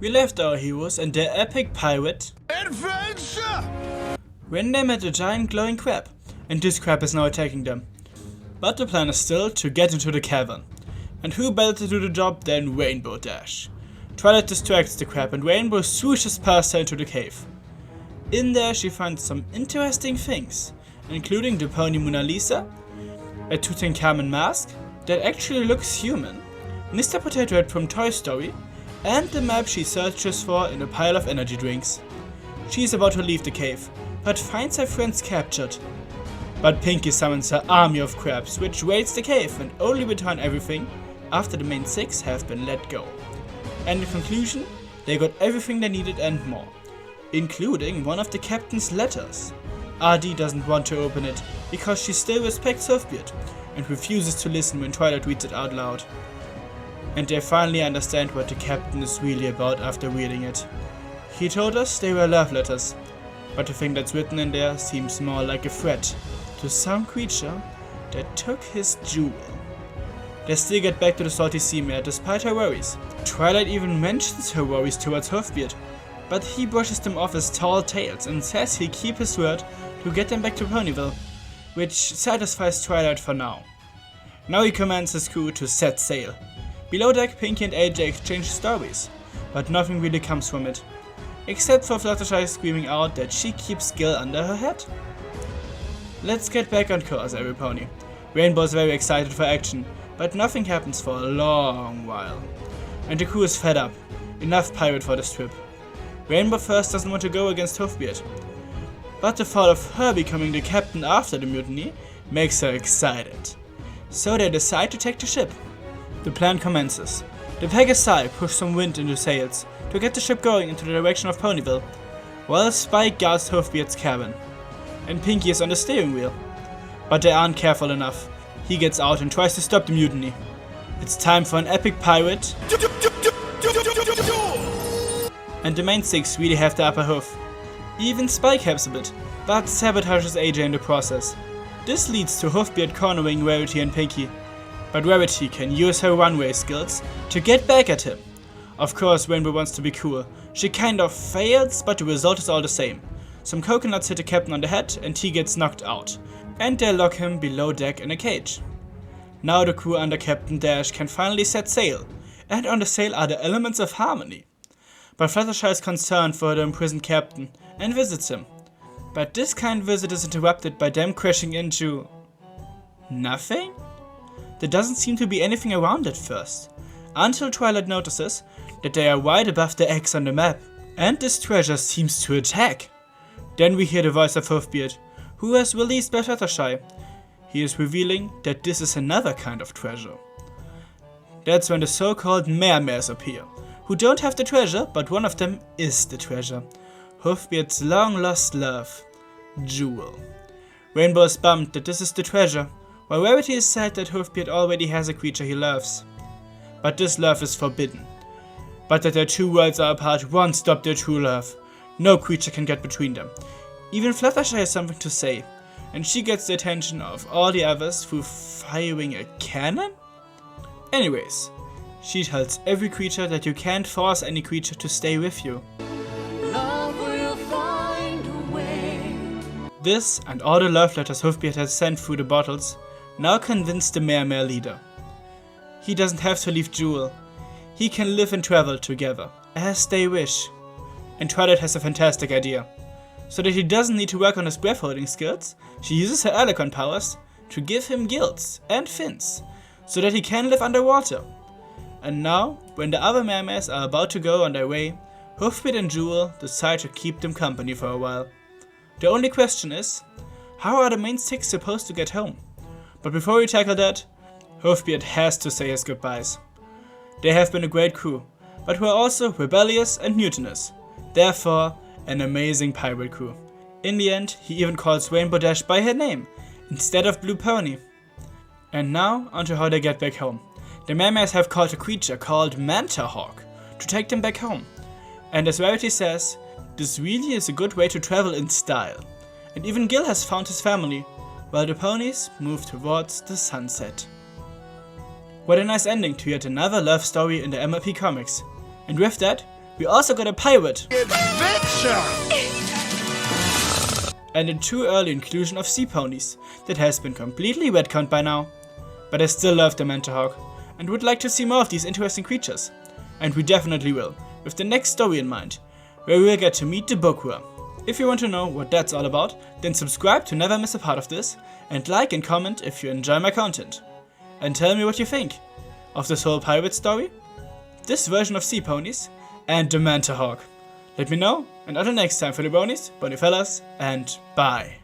We left our heroes and their epic pirate adventure when they met a giant glowing crab, and this crab is now attacking them. But the plan is still to get into the cavern. And who better to do the job than Rainbow Dash? Twilight distracts the crab and Rainbow swooshes past her into the cave. In there she finds some interesting things, including the pony Mona Lisa, a Tutankhamun mask that actually looks human, Mr. Potato Head from Toy Story, and the map she searches for in a pile of energy drinks. She is about to leave the cave, but finds her friends captured. But Pinkie summons her army of crabs, which raids the cave and only return everything after the main 6 have been let go. And in conclusion, they got everything they needed and more, including one of the captain's letters. RD doesn't want to open it, because she still respects Hoofbeard, and refuses to listen when Twilight reads it out loud. And they finally understand what the captain is really about after reading it. He told us they were love letters, but the thing that's written in there seems more like a threat to some creature that took his jewel. They still get back to the salty sea mare despite her worries. Twilight even mentions her worries towards Hoofbeard, but he brushes them off as tall tales and says he'll keep his word to get them back to Ponyville, which satisfies Twilight for now. Now he commands his crew to set sail. Below deck, Pinkie and AJ exchange stories, but nothing really comes from it, except for Fluttershy screaming out that she keeps Gil under her head. Let's get back on course, every pony. Rainbow is very excited for action, but nothing happens for a long while. And the crew is fed up. Enough pirate for this trip. Rainbow first doesn't want to go against Hoofbeard, but the thought of her becoming the captain after the mutiny makes her excited. So they decide to take the ship. The plan commences. The Pegasi push some wind into sails to get the ship going into the direction of Ponyville, while Spike guards Hoofbeard's cabin. And Pinkie is on the steering wheel. But they aren't careful enough. He gets out and tries to stop the mutiny. It's time for an epic pirate, and the main 6 really have the upper hoof. Even Spike helps a bit, but sabotages AJ in the process. This leads to Hoofbeard cornering Rarity and Pinkie, but Rarity can use her runway skills to get back at him. Of course, Rainbow wants to be cool. She kind of fails, but the result is all the same. Some coconuts hit the captain on the head and he gets knocked out, and they lock him below deck in a cage. Now the crew under Captain Dash can finally set sail, and on the sail are the elements of harmony. But Fluttershy is concerned for the imprisoned captain and visits him. But this kind visit is interrupted by them crashing into nothing? There doesn't seem to be anything around at first, until Twilight notices that they are right above the X on the map, and this treasure seems to attack. Then we hear the voice of Hoofbeard, who was released by Fluttershy. He is revealing that this is another kind of treasure. That's when the so-called Mares appear, who don't have the treasure, but one of them is the treasure. Hoofbeard's long-lost love, Jewel. Rainbow is bummed that this is the treasure, while Rarity is sad that Hoofbeard already has a creature he loves. But this love is forbidden. But that their two worlds are apart won't stop their true love. No creature can get between them. Even Fluttershy has something to say, and she gets the attention of all the others through firing a cannon? Anyways, she tells every creature that you can't force any creature to stay with you. love will find a way. This and all the love letters Hoofbeard has sent through the bottles now convince the Mare leader. He doesn't have to leave Jewel. He can live and travel together, as they wish. And Twilight has a fantastic idea. So that he doesn't need to work on his breath-holding skills, she uses her Alicon powers to give him gills and fins, so that he can live underwater. And now, when the other mermaids are about to go on their way, Hoofbeard and Jewel decide to keep them company for a while. The only question is, how are the main 6 supposed to get home? But before we tackle that, Hoofbeard has to say his goodbyes. They have been a great crew, but were also rebellious and mutinous. Therefore, an amazing pirate crew. In the end, he even calls Rainbow Dash by her name, instead of Blue Pony. And now, onto how they get back home. The mermaids have caught a creature called Manta Hawk to take them back home. And as Rarity says, this really is a good way to travel in style. And even Gil has found his family, while the ponies move towards the sunset. What a nice ending to yet another love story in the MLP comics. And with that, We also got a pirate, Adventure! and a too early inclusion of sea ponies that has been completely retconned by now. But I still love the Mentorhawk and would like to see more of these interesting creatures. And we definitely will, with the next story in mind, where we will get to meet the Bokura. If you want to know what that's all about, then subscribe to never miss a part of this, and like and comment if you enjoy my content. And tell me what you think of this whole pirate story, this version of sea ponies, and the Mentorhawk. Let me know, and until next time for the bronies, fellas, and bye.